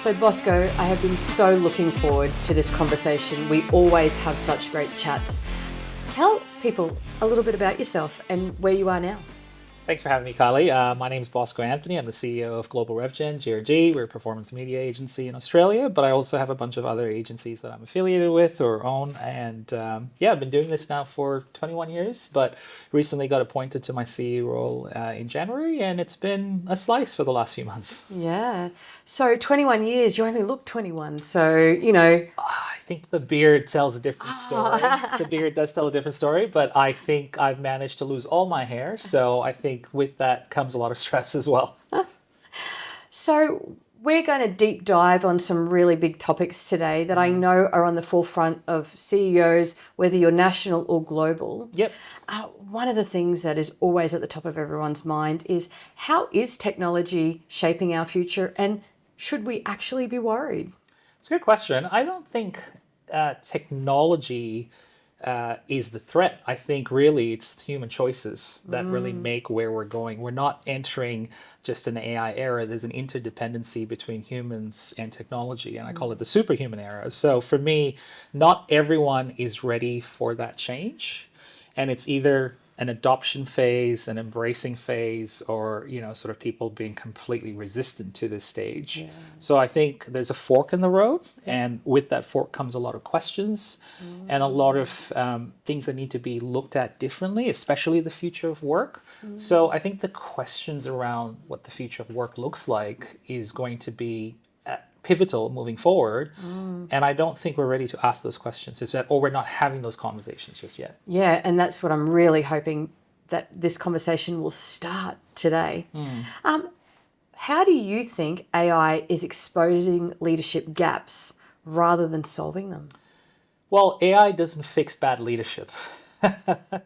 So Bosco, I have been so looking forward to this conversation. We always have such great chats. Tell people a little bit about yourself and where you are now. Thanks for having me, Kylee. My name's Bosco Anthony. I'm the CEO of Global RevGen, GRG. We're a performance media agency in Australia, but I also have a bunch of other agencies that I'm affiliated with or own. And I've been doing this now for 21 years, but recently got appointed to my CEO role in January, and it's been a slice for the last few months. Yeah. So 21 years, you only look 21. So, I think the beard tells a different story. The beard does tell a different story, but I think I've managed to lose all my hair. So I think with that comes a lot of stress as well. So we're going to deep dive on some really big topics today that I know are on the forefront of CEOs, whether you're national or global. Yep. One of the things that is always at the top of everyone's mind is how is technology shaping our future, and should we actually be worried? It's a good question. I don't think technology is the threat. I think really it's human choices that really make where we're going. We're not entering just an AI era. There's an interdependency between humans and technology, and I call it the superhuman era. So for me, not everyone is ready for that change, and it's either an adoption phase, an embracing phase, or sort of people being completely resistant to this stage. Yeah. So I think there's a fork in the road, and with that fork comes a lot of questions and a lot of things that need to be looked at differently, especially the future of work. So I think the questions around what the future of work looks like is going to be pivotal moving forward, and I don't think we're ready to ask those questions or we're not having those conversations just yet. Yeah, and that's what I'm really hoping that this conversation will start today. How do you think AI is exposing leadership gaps rather than solving them? Well, AI doesn't fix bad leadership.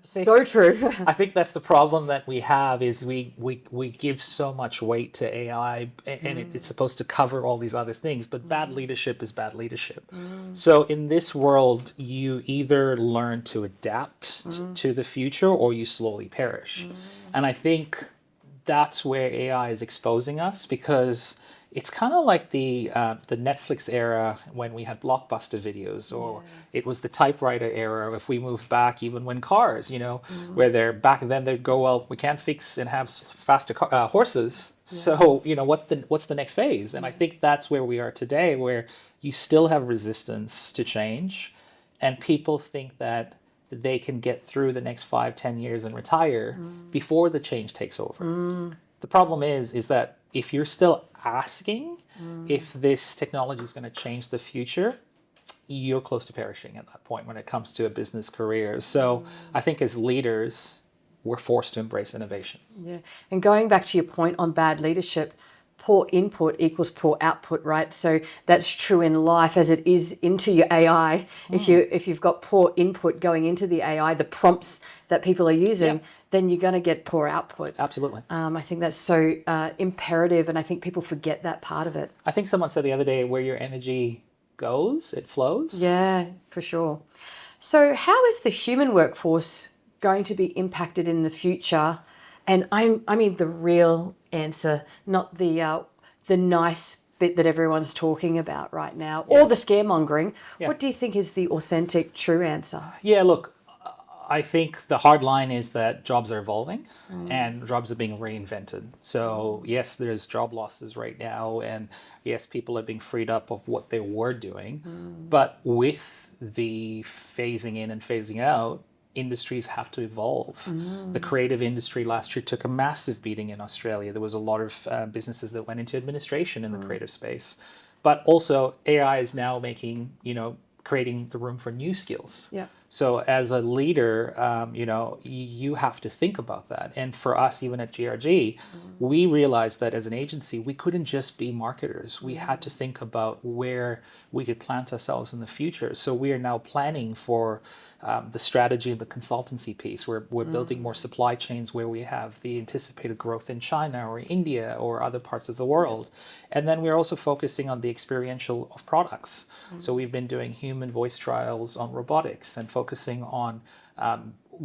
So true. I think that's the problem that we have is we give so much weight to AI, and it's supposed to cover all these other things, but bad leadership is bad leadership. So in this world, you either learn to adapt to the future or you slowly perish. And I think that's where AI is exposing us, because it's kind of like the Netflix era when we had blockbuster videos, or it was the typewriter era if we moved back even when cars, where they're back then they'd go, well, we can't fix and have faster horses. So, what's the next phase? And I think that's where we are today, where you still have resistance to change, and people think that they can get through the next 5-10 years and retire before the change takes over. The problem is that if you're still asking if this technology is going to change the future, you're close to perishing at that point when it comes to a business career. So I think as leaders, we're forced to embrace innovation. Yeah. And going back to your point on bad leadership, poor input equals poor output, right? So that's true in life as it is into your AI. If you've got poor input going into the AI, the prompts that people are using, then you're going to get poor output. Absolutely. I think that's so imperative, and I think people forget that part of it. I think someone said the other day, where your energy goes, it flows. Yeah, for sure. So how is the human workforce going to be impacted in the future? And I mean the real answer, not the nice bit that everyone's talking about right now, or the scaremongering. What do you think is the authentic, true answer? Yeah, look, I think the hard line is that jobs are evolving and jobs are being reinvented. So yes, there's job losses right now, and yes, people are being freed up of what they were doing. But with the phasing in and phasing out, industries have to evolve. The creative industry last year took a massive beating in Australia. There was a lot of businesses that went into administration in the creative space. But also AI is now creating the room for new skills. Yeah. So as a leader, you have to think about that. And for us, even at GRG, we realized that as an agency, we couldn't just be marketers. We had to think about where we could plant ourselves in the future. So we are now planning for the strategy and the consultancy piece. We're building more supply chains where we have the anticipated growth in China or India or other parts of the world. And then we're also focusing on the experiential of products. So we've been doing human voice trials on robotics and focusing on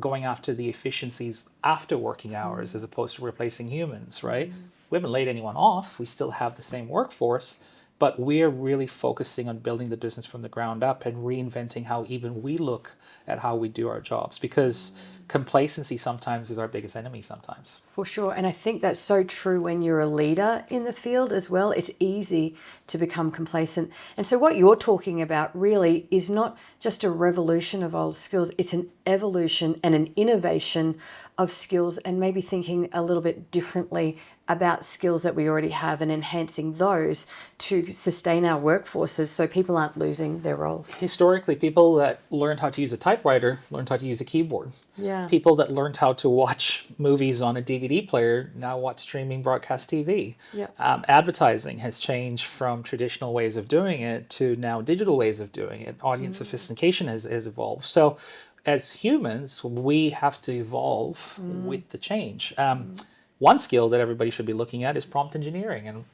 going after the efficiencies after working hours as opposed to replacing humans, right? We haven't laid anyone off. We still have the same workforce, but we're really focusing on building the business from the ground up and reinventing how even we look at how we do our jobs, because complacency sometimes is our biggest enemy sometimes. For sure. And I think that's so true when you're a leader in the field as well. It's easy to become complacent. And so what you're talking about really is not just a revolution of old skills, it's an evolution and an innovation of skills, and maybe thinking a little bit differently about skills that we already have and enhancing those to sustain our workforces so people aren't losing their roles. Historically, people that learned how to use a typewriter learned how to use a keyboard. Yeah. People that learned how to watch movies on a DVD player now watch streaming broadcast TV. Yeah. Advertising has changed from traditional ways of doing it to now digital ways of doing it. Audience sophistication has evolved. So as humans, we have to evolve with the change. One skill that everybody should be looking at is prompt engineering. And,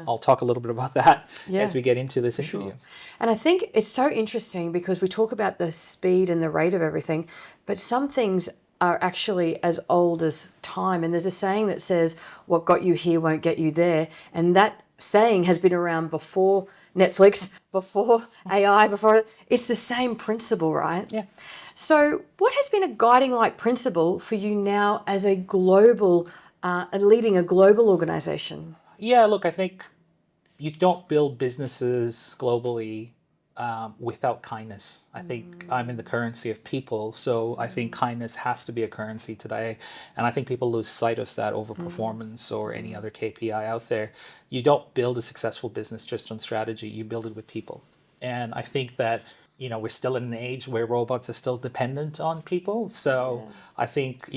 I'll talk a little bit about that as we get into this interview. And I think it's so interesting because we talk about the speed and the rate of everything, but some things are actually as old as time. And there's a saying that says, what got you here won't get you there. And that saying has been around before Netflix, before AI, before... It's the same principle, right? Yeah. So what has been a guiding light principle for you now as a global, leading a global organization? Yeah, look, I think you don't build businesses globally without kindness. I think I'm in the currency of people, so I think kindness has to be a currency today. And I think people lose sight of that over performance or any other KPI out there. You don't build a successful business just on strategy, you build it with people. And I think that we're still in an age where robots are still dependent on people. So I think,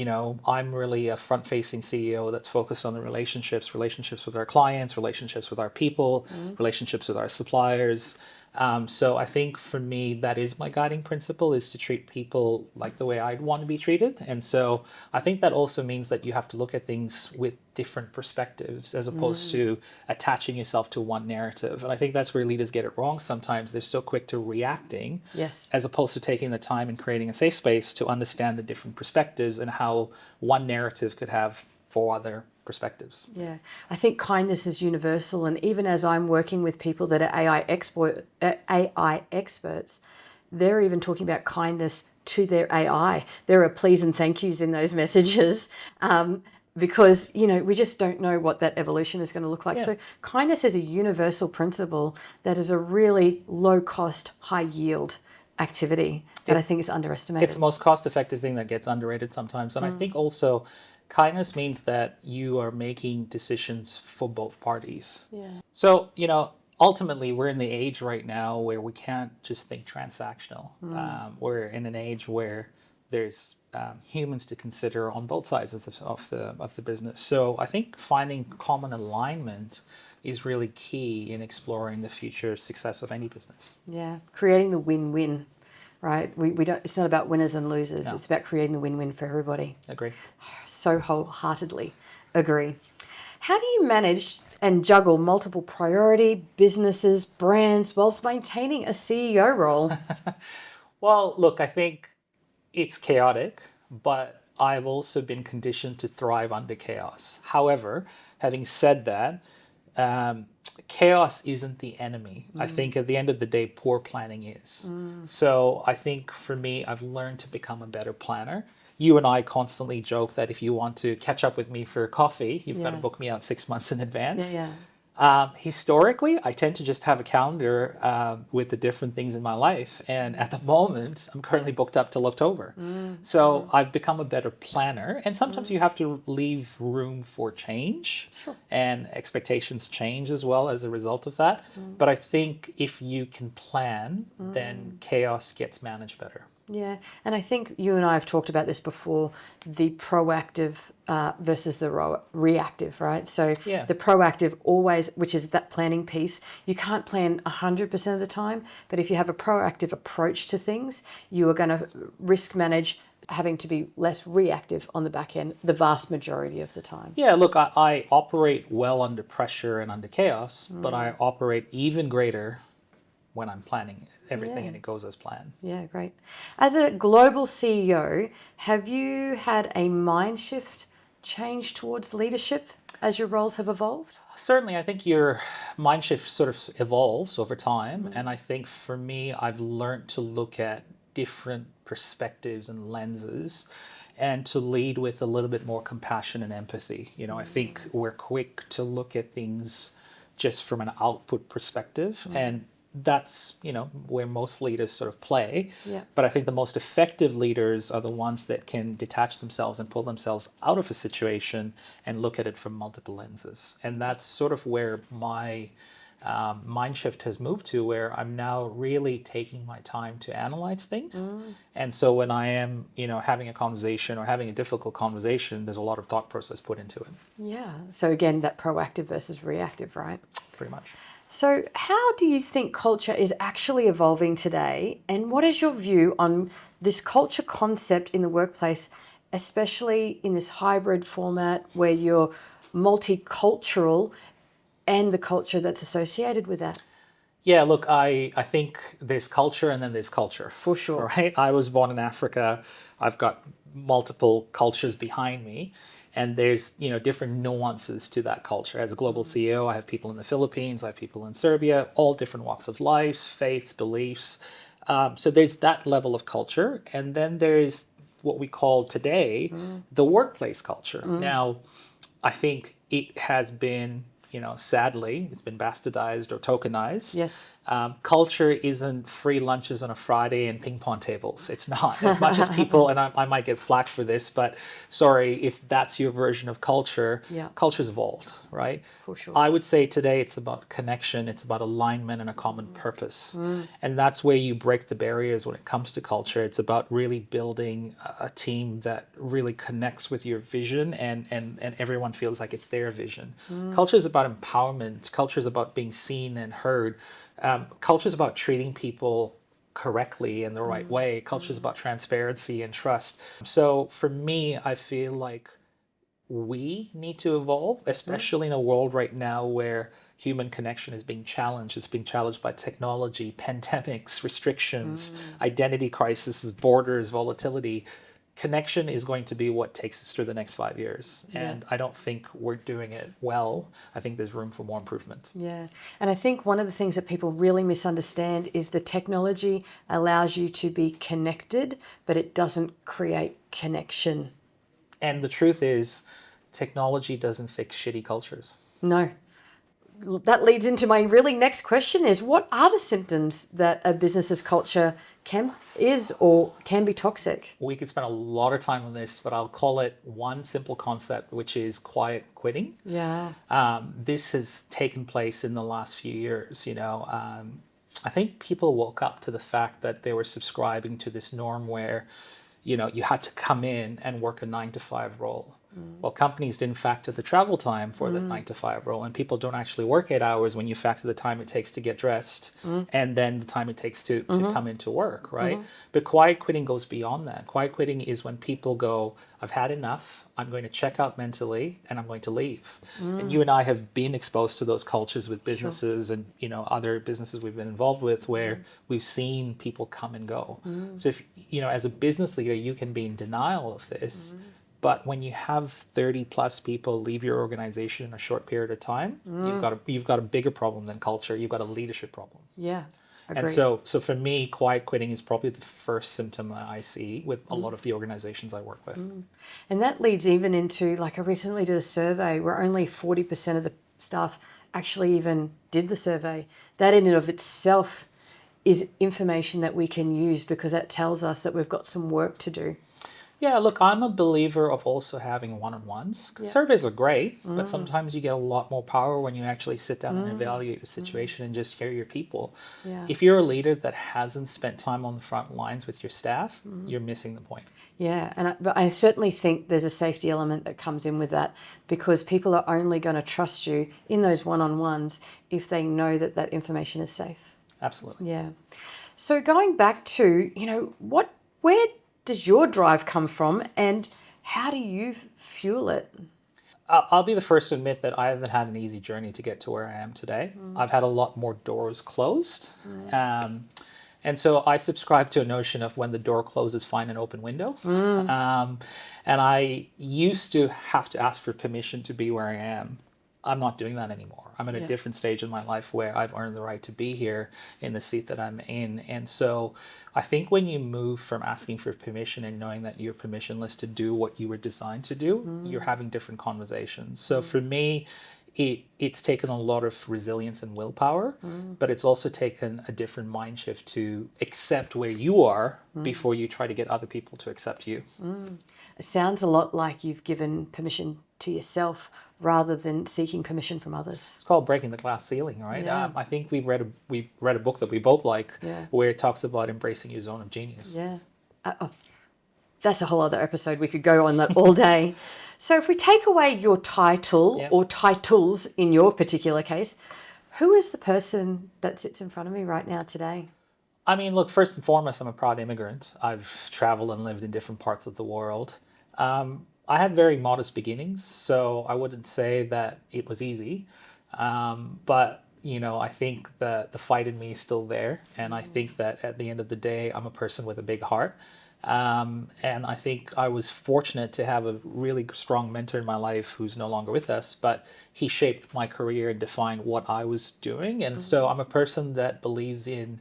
I'm really a front-facing CEO that's focused on the relationships with our clients, relationships with our people, relationships with our suppliers. So I think for me, that is my guiding principle, is to treat people like the way I'd want to be treated. And so I think that also means that you have to look at things with different perspectives as opposed to attaching yourself to one narrative. And I think that's where leaders get it wrong sometimes. They're so quick to reacting as opposed to taking the time and creating a safe space to understand the different perspectives and how one narrative could have 4 other perspectives. Yeah, I think kindness is universal, and even as I'm working with people that are AI experts, they're even talking about kindness to their AI. There are please and thank yous in those messages because, we just don't know what that evolution is going to look like. So kindness is a universal principle that is a really low cost, high yield activity that I think is underestimated. It's the most cost-effective thing that gets underrated sometimes. And I think also kindness means that you are making decisions for both parties. Yeah. So, ultimately, we're in the age right now where we can't just think transactional. We're in an age where there's humans to consider on both sides of the business. So I think finding common alignment is really key in exploring the future success of any business. Yeah, creating the win-win, right? We don't. It's not about winners and losers. No. It's about creating the win-win for everybody. Agree. So wholeheartedly agree. How do you manage and juggle multiple priority businesses, brands, whilst maintaining a CEO role? Well, look, I think it's chaotic, but I've also been conditioned to thrive under chaos. However, having said that, chaos isn't the enemy. I think at the end of the day, poor planning is. So I think for me, I've learned to become a better planner. You and I constantly joke that if you want to catch up with me for coffee, you've got to book me out 6 months in advance. Historically, I tend to just have a calendar with the different things in my life. And at the moment, I'm currently booked up till October. So I've become a better planner. And sometimes you have to leave room for change. Sure. And expectations change as well as a result of that. But I think if you can plan, then chaos gets managed better. Yeah, and I think you and I have talked about this before, the proactive versus the reactive, right? So the proactive always, which is that planning piece, you can't plan 100% of the time, but if you have a proactive approach to things, you are going to risk manage having to be less reactive on the back end the vast majority of the time. Yeah, look, I operate well under pressure and under chaos, but I operate even greater when I'm planning everything and it goes as planned. Yeah, great. As a global CEO, have you had a mind shift change towards leadership as your roles have evolved? Certainly, I think your mind shift sort of evolves over time. And I think for me, I've learned to look at different perspectives and lenses and to lead with a little bit more compassion and empathy. I think we're quick to look at things just from an output perspective. And that's, where most leaders sort of play. Yeah. But I think the most effective leaders are the ones that can detach themselves and pull themselves out of a situation and look at it from multiple lenses. And that's sort of where my mind shift has moved to, where I'm now really taking my time to analyze things. And so when I am, having a conversation or having a difficult conversation, there's a lot of thought process put into it. Yeah. So again, that proactive versus reactive, right? Pretty much. So how do you think culture is actually evolving today? And what is your view on this culture concept in the workplace, especially in this hybrid format where you're multicultural and the culture that's associated with that? Yeah, look, I think there's culture and then there's culture. For sure. Right? I was born in Africa. I've got multiple cultures behind me. And there's, different nuances to that culture. As a global CEO, I have people in the Philippines, I have people in Serbia, all different walks of life, faiths, beliefs. So there's that level of culture. And then there's what we call today the workplace culture. Now, I think it has been, sadly, it's been bastardized or tokenized. Yes. Culture isn't free lunches on a Friday and ping pong tables. It's not. As much as people, and I might get flack for this, but sorry, if that's your version of culture, culture's evolved, right? For sure. I would say today it's about connection, it's about alignment and a common purpose. And that's where you break the barriers when it comes to culture. It's about really building a team that really connects with your vision and everyone feels like it's their vision. Culture is about empowerment. Culture is about being seen and heard. Culture is about treating people correctly in the right way. Culture is about transparency and trust. So for me, I feel like we need to evolve, especially in a world right now where human connection is being challenged. It's being challenged by technology, pandemics, restrictions, identity crises, borders, volatility. Connection is going to be what takes us through the next 5 years. And I don't think we're doing it well. I think there's room for more improvement. Yeah. And I think one of the things that people really misunderstand is the technology allows you to be connected, but it doesn't create connection. And the truth is, technology doesn't fix shitty cultures. No. That leads into my really next question is, what are the symptoms that a business's culture is or can be toxic? We could spend a lot of time on this, but I'll call it one simple concept, which is quiet quitting. Yeah. This has taken place in the last few years. I think people woke up to the fact that they were subscribing to this norm where, you had to come in and work a 9 to 5 role. Well, companies didn't factor the travel time for the 9 to 5 role, and people don't actually work 8 hours when you factor the time it takes to get dressed and then the time it takes to come into work, right? But quiet quitting goes beyond that. Quiet quitting is when people go, I've had enough, I'm going to check out mentally, and I'm going to leave. And you and I have been exposed to those cultures with businesses and, other businesses we've been involved with where we've seen people come and go. So if, as a business leader, you can be in denial of this. But when you have 30 plus people leave your organization in a short period of time, you've got a bigger problem than culture. You've got a leadership problem. Yeah. Agreed. And so for me, quiet quitting is probably the first symptom that I see with a lot of the organizations I work with. And that leads even into, like, I recently did a survey where only 40% of the staff actually even did the survey. That in and of itself is information that we can use because that tells us that we've got some work to do. Yeah, look, I'm a believer of also having one-on-ones. Surveys are great, but sometimes you get a lot more power when you actually sit down and evaluate the situation and just hear your people. Yeah. If you're a leader that hasn't spent time on the front lines with your staff, you're missing the point. Yeah, but I certainly think there's a safety element that comes in with that because people are only going to trust you in those one-on-ones if they know that that information is safe. Absolutely. Yeah. So going back to, where does your drive come from and how do you fuel it? I'll be the first to admit that I haven't had an easy journey to get to where I am today. I've had a lot more doors closed. And so I subscribe to a notion of when the door closes, find an open window. And I used to have to ask for permission to be where I am. I'm not doing that anymore. I'm at a different stage in my life where I've earned the right to be here in the seat that I'm in. And so I think when you move from asking for permission and knowing that you're permissionless to do what you were designed to do, you're having different conversations. So for me, it's taken a lot of resilience and willpower, but it's also taken a different mind shift to accept where you are before you try to get other people to accept you. It sounds a lot like you've given permission to yourself rather than seeking permission from others. It's called breaking the glass ceiling, right? Yeah. I think we read a book that we both like, Yeah. where it talks about embracing your zone of genius. Yeah. That's a whole other episode. We could go on that all day. So if we take away your title or titles in your particular case, who is the person that sits in front of me right now today? I mean, look, first and foremost, I'm a proud immigrant. I've traveled and lived in different parts of the world. I had very modest beginnings, so I wouldn't say that it was easy. But, I think that the fight in me is still there. And I think that at the end of the day, I'm a person with a big heart. And I think I was fortunate to have a really strong mentor in my life who's no longer with us, but he shaped my career and defined what I was doing. And so I'm a person that believes in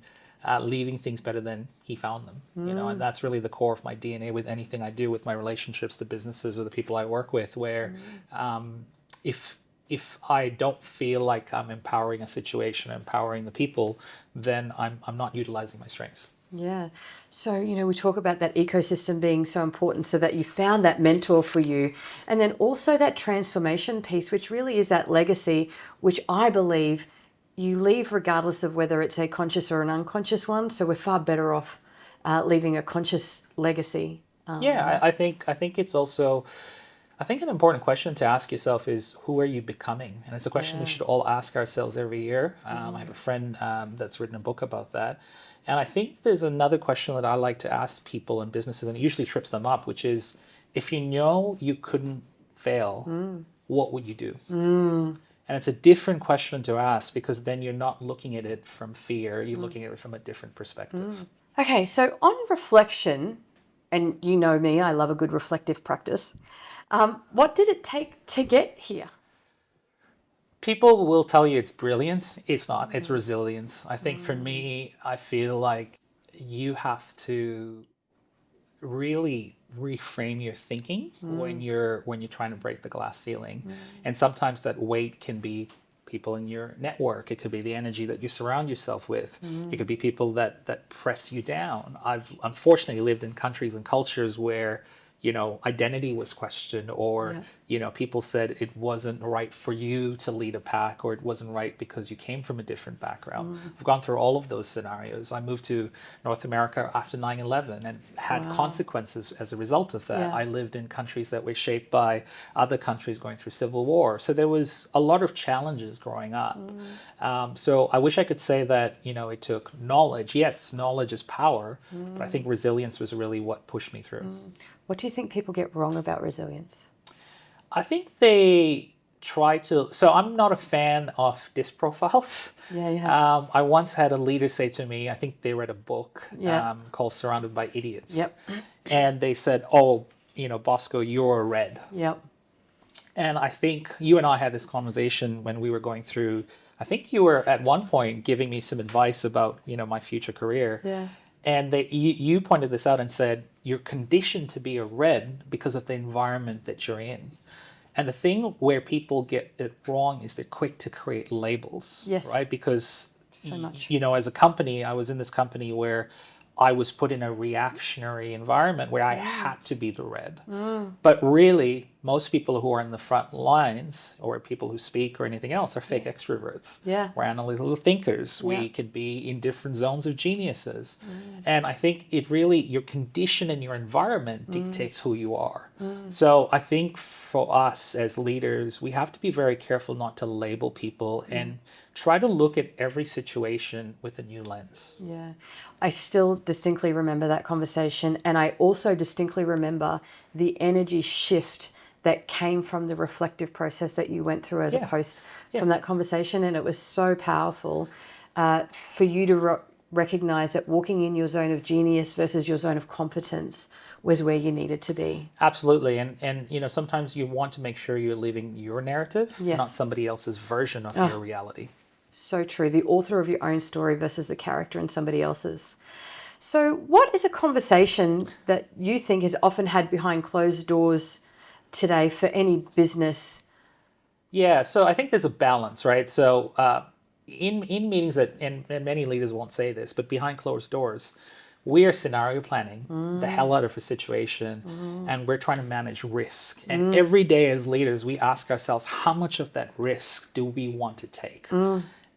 leaving things better than he found them, and that's really the core of my DNA with anything I do, with my relationships, the businesses, or the people I work with, where if I don't feel like I'm empowering a situation, empowering the people, then I'm not utilizing my strengths. Yeah. So, we talk about that ecosystem being so important, so that you found that mentor for you. And then also that transformation piece, which really is that legacy, which I believe you leave regardless of whether it's a conscious or an unconscious one. So we're far better off leaving a conscious legacy. I think it's also, I think an important question to ask yourself is, who are you becoming? And it's a question we should all ask ourselves every year. I have a friend that's written a book about that. And I think there's another question that I like to ask people and businesses, and it usually trips them up, which is, if you know you couldn't fail, what would you do? And it's a different question to ask, because then you're not looking at it from fear, you're looking at it from a different perspective. Okay, so on reflection, and you know me, I love a good reflective practice. What did it take to get here? People will tell you it's brilliance. It's not. It's resilience. I think for me, I feel like you have to really reframe your thinking when you're trying to break the glass ceiling. And sometimes that weight can be people in your network. It could be the energy that you surround yourself with. It could be people that press you down. I've unfortunately lived in countries and cultures where identity was questioned, or people said it wasn't right for you to lead a pack, or it wasn't right because you came from a different background. I've gone through all of those scenarios. I moved to North America after 9/11 and had consequences as a result of that. I lived in countries that were shaped by other countries going through civil war. So there was a lot of challenges growing up. So I wish I could say that, it took knowledge. Yes, knowledge is power, but I think resilience was really what pushed me through. What do you think people get wrong about resilience? I think they try to. So I'm not a fan of disc profiles. Yeah. I once had a leader say to me, I think they read a book called Surrounded by Idiots. Yep. And they said, oh, Bosco, you're a red. Yep. And I think you and I had this conversation when we were going through, I think you were at one point giving me some advice about, my future career. Yeah. And you pointed this out and said, you're conditioned to be a red because of the environment that you're in. And the thing where people get it wrong is they're quick to create labels. Yes. Right? Because, so much. As a company, I was in this company where I was put in a reactionary environment where I had to be the red. But really, most people who are in the front lines, or people who speak or anything else, are fake extroverts. Yeah. We're analytical thinkers. We could be in different zones of geniuses. And I think your condition and your environment dictates who you are. So I think for us as leaders, we have to be very careful not to label people and try to look at every situation with a new lens. Yeah. I still distinctly remember that conversation, and I also distinctly remember the energy shift that came from the reflective process that you went through as a post from that conversation. And it was so powerful for you to recognize that walking in your zone of genius versus your zone of competence was where you needed to be. Absolutely. And sometimes you want to make sure you're living your narrative, Yes. not somebody else's version of your reality. So true. The author of your own story versus the character in somebody else's. So what is a conversation that you think is often had behind closed doors today for any business? Yeah, so I think there's a balance, right? So in meetings and many leaders won't say this, but behind closed doors, we are scenario planning the hell out of a situation, and we're trying to manage risk. And every day as leaders, we ask ourselves, how much of that risk do we want to take?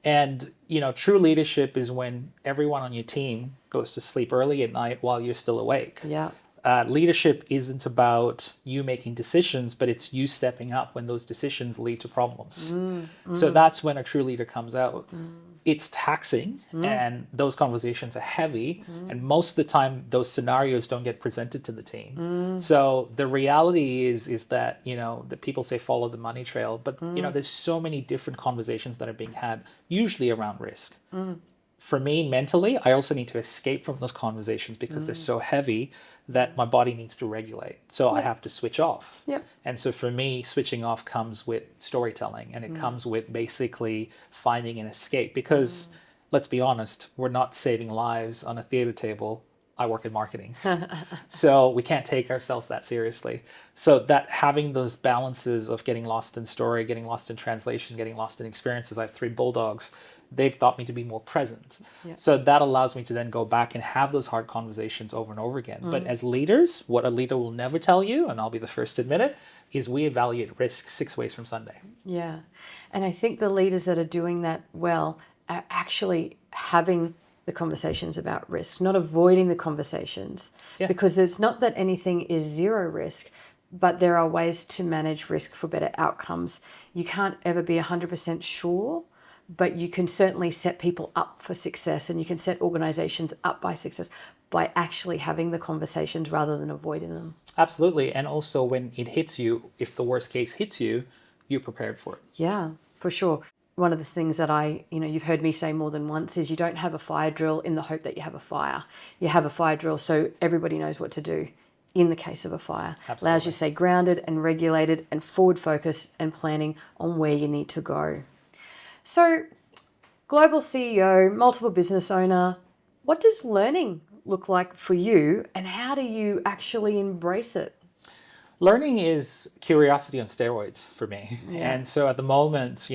And true leadership is when everyone on your team goes to sleep early at night while you're still awake. Yeah. Leadership isn't about you making decisions, but it's you stepping up when those decisions lead to problems. So that's when a true leader comes out. It's taxing, and those conversations are heavy, and most of the time those scenarios don't get presented to the team. So the reality is that that people say follow the money trail, but there's so many different conversations that are being had, usually around risk. For me, mentally, I also need to escape from those conversations because they're so heavy that my body needs to regulate. So I have to switch off. Yep. And so for me, switching off comes with storytelling, and it comes with basically finding an escape. Because let's be honest, we're not saving lives on a theater table. I work in marketing. So we can't take ourselves that seriously. So that having those balances of getting lost in story, getting lost in translation, getting lost in experiences. I have 3 bulldogs. They've taught me to be more present. Yeah. So that allows me to then go back and have those hard conversations over and over again. But as leaders, what a leader will never tell you, and I'll be the first to admit it, is we evaluate risk 6 ways from Sunday. Yeah. And I think the leaders that are doing that well are actually having the conversations about risk, not avoiding the conversations. Yeah. Because it's not that anything is zero risk, but there are ways to manage risk for better outcomes. You can't ever be 100% sure, but you can certainly set people up for success, and you can set organizations up by success by actually having the conversations rather than avoiding them. Absolutely. And also when it hits you, if the worst case hits you, you're prepared for it. Yeah, for sure. One of the things that you've heard me say more than once is you don't have a fire drill in the hope that you have a fire. You have a fire drill so everybody knows what to do in the case of a fire. Absolutely. Allows you to stay grounded and regulated and forward focused and planning on where you need to go. So, global CEO, multiple business owner, what does learning look like for you, and how do you actually embrace it? Learning is curiosity on steroids for me. Yeah. And so at the moment,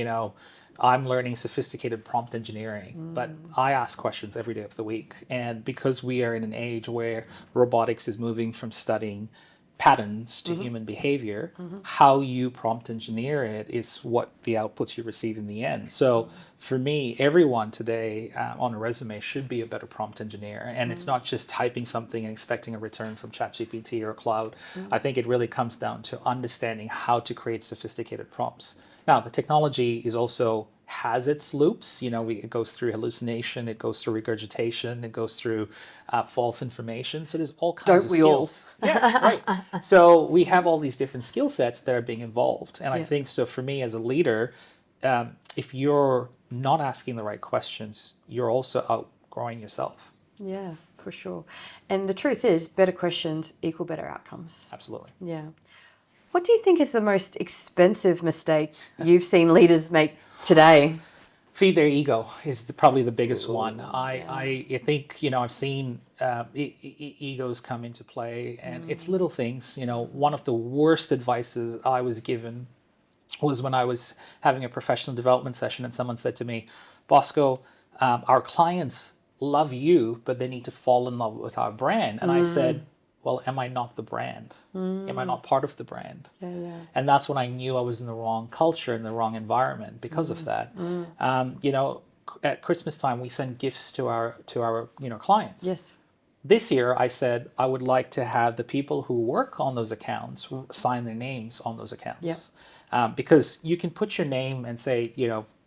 I'm learning sophisticated prompt engineering, but I ask questions every day of the week. And because we are in an age where robotics is moving from studying patterns to human behavior, how you prompt engineer it is what the outputs you receive in the end. So for me, everyone today on a resume should be a better prompt engineer. And it's not just typing something and expecting a return from ChatGPT or cloud. I think it really comes down to understanding how to create sophisticated prompts. Now, the technology is also has its loops. It goes through hallucination, it goes through regurgitation, it goes through false information. So there's all kinds of skills. Don't we all? Yeah, right. So we have all these different skill sets that are being evolved. And I think so for me as a leader, if you're not asking the right questions, you're also outgrowing yourself. Yeah, for sure. And the truth is, better questions equal better outcomes. Absolutely. Yeah. What do you think is the most expensive mistake you've seen leaders make today? Feed their ego is probably the biggest one. I think, I've seen egos come into play, and it's little things. One of the worst advices I was given was when I was having a professional development session, and someone said to me, Bosco, our clients love you, but they need to fall in love with our brand. And I said, well, am I not the brand? Am I not part of the brand? Yeah. And that's when I knew I was in the wrong culture, in the wrong environment because of that. At Christmas time, we send gifts to our clients. Yes. This year, I said I would like to have the people who work on those accounts sign their names on those accounts. Because you can put your name and say,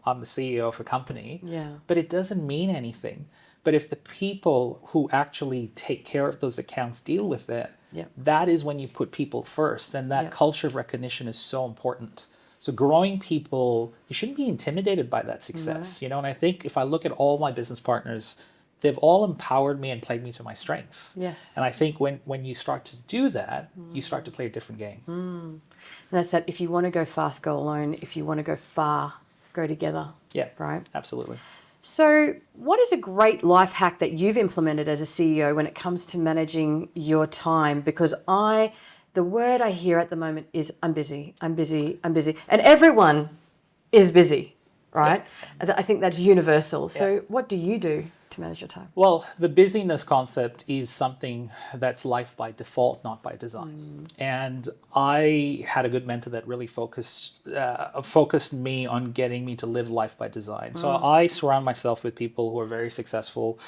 I'm the CEO of a company, but it doesn't mean anything. But if the people who actually take care of those accounts deal with it, that is when you put people first. And that culture of recognition is so important. So growing people, you shouldn't be intimidated by that success. And I think if I look at all my business partners, they've all empowered me and played me to my strengths. Yes. And I think when you start to do that, you start to play a different game. And that's that. If you want to go fast, go alone. If you want to go far, go together. Yeah, Right. absolutely. So, what is a great life hack that you've implemented as a CEO when it comes to managing your time? Because the word I hear at the moment is I'm busy, I'm busy, I'm busy. And everyone is busy, right? I think that's universal. So, what do you do to manage your time? Well, the busyness concept is something that's life by default, not by design. And I had a good mentor that really focused me on getting me to live life by design. So I surround myself with people who are very successful,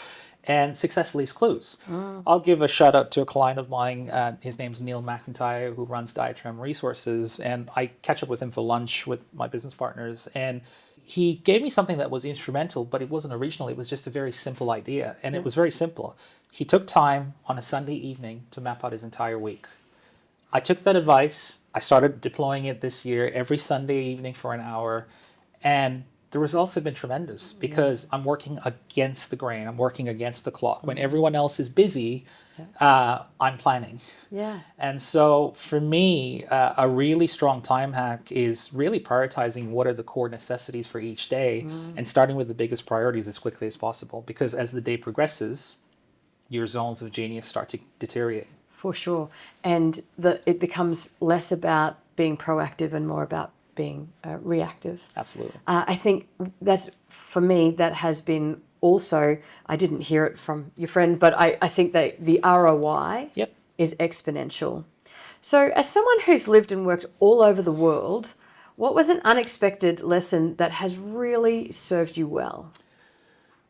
and success leaves clues. I'll give a shout out to a client of mine. His name's Neil McIntyre, who runs Diatram Resources, and I catch up with him for lunch with my business partners. And he gave me something that was instrumental, but it wasn't original. It was just a very simple idea. And it was very simple. He took time on a Sunday evening to map out his entire week. I took that advice. I started deploying it this year every Sunday evening for an hour. And the results have been tremendous because I'm working against the grain. I'm working against the clock. When everyone else is busy, I'm planning. Yeah. And so for me, a really strong time hack is really prioritizing what are the core necessities for each day and starting with the biggest priorities as quickly as possible. Because as the day progresses, your zones of genius start to deteriorate. For sure. And it becomes less about being proactive and more about being reactive. Absolutely. I think that's, for me, that has been also, I didn't hear it from your friend, but I think that the ROI is exponential. So as someone who's lived and worked all over the world, what was an unexpected lesson that has really served you well?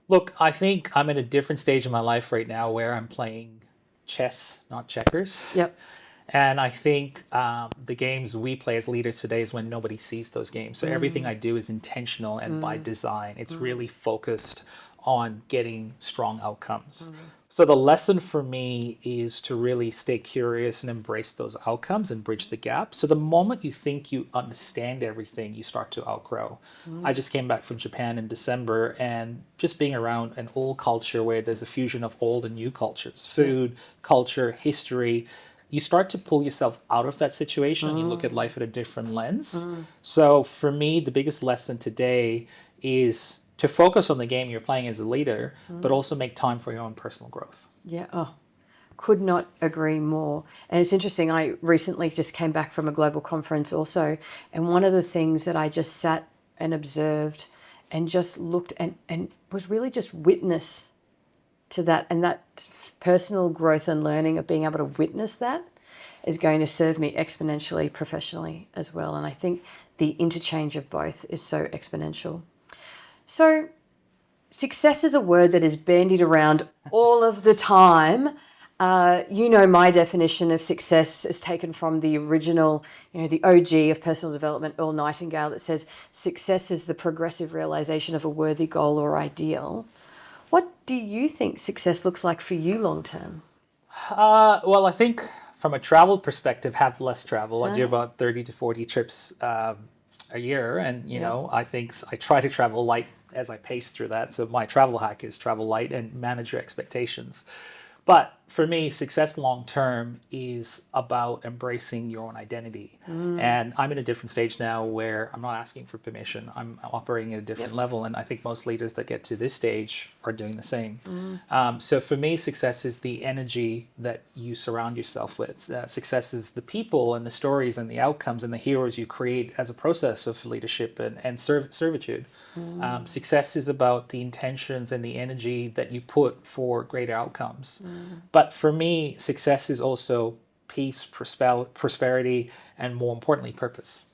Look, I think I'm in a different stage in my life right now where I'm playing chess, not checkers. Yep. And I think the games we play as leaders today is when nobody sees those games. So everything I do is intentional and by design. It's really focused on getting strong outcomes. So the lesson for me is to really stay curious and embrace those outcomes and bridge the gap. So the moment you think you understand everything, you start to outgrow. I just came back from Japan in December, and just being around an old culture where there's a fusion of old and new cultures, food, culture, history, you start to pull yourself out of that situation and you look at life at a different lens. So for me, the biggest lesson today is to focus on the game you're playing as a leader, but also make time for your own personal growth. Yeah. Oh, could not agree more. And it's interesting. I recently just came back from a global conference also. And one of the things that I just sat and observed and just looked and was really just witness to that, and that personal growth and learning of being able to witness that is going to serve me exponentially professionally as well. And I think the interchange of both is so exponential. So success is a word that is bandied around all of the time. You know, my definition of success is taken from the original, the OG of personal development, Earl Nightingale, that says success is the progressive realization of a worthy goal or ideal. What do you think success looks like for you long term? Well, I think from a travel perspective, have less travel. I do about 30 to 40 trips a year. And, I think I try to travel light as I pace through that. So my travel hack is travel light and manage your expectations. But for me, success long term is about embracing your own identity. And I'm in a different stage now where I'm not asking for permission. I'm operating at a different level. And I think most leaders that get to this stage are doing the same. So for me, success is the energy that you surround yourself with. Success is the people and the stories and the outcomes and the heroes you create as a process of leadership and servitude. Success is about the intentions and the energy that you put for greater outcomes. But for me, success is also peace, prosperity, and more importantly, purpose.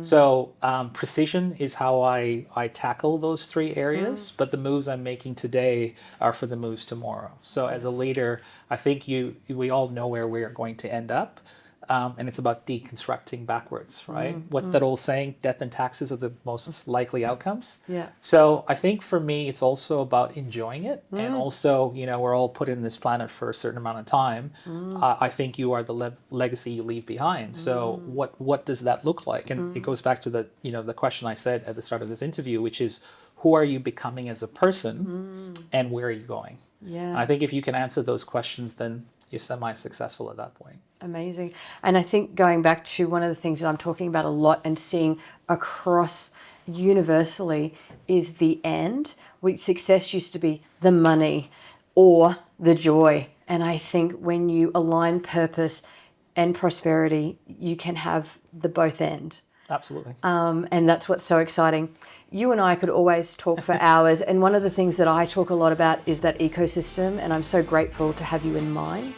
So precision is how I tackle those three areas, but the moves I'm making today are for the moves tomorrow. So as a leader, I think we all know where we're going to end up. and it's about deconstructing backwards, right? What's that old saying? Death and taxes are the most likely outcomes. Yeah. So I think for me, it's also about enjoying it, and also, we're all put in this planet for a certain amount of time. I think you are the legacy you leave behind. So what does that look like? And it goes back to the question I said at the start of this interview, which is, who are you becoming as a person, and where are you going? Yeah. And I think if you can answer those questions, then you're semi-successful at that point. Amazing. And I think going back to one of the things that I'm talking about a lot and seeing across universally is the end, which success used to be the money or the joy. And I think when you align purpose and prosperity, you can have the both end. Absolutely. And that's what's so exciting. You and I could always talk for hours. And one of the things that I talk a lot about is that ecosystem. And I'm so grateful to have you in mine.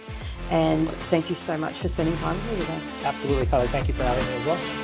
And thank you so much for spending time with me today. Absolutely, Kylee. Thank you for having me as well.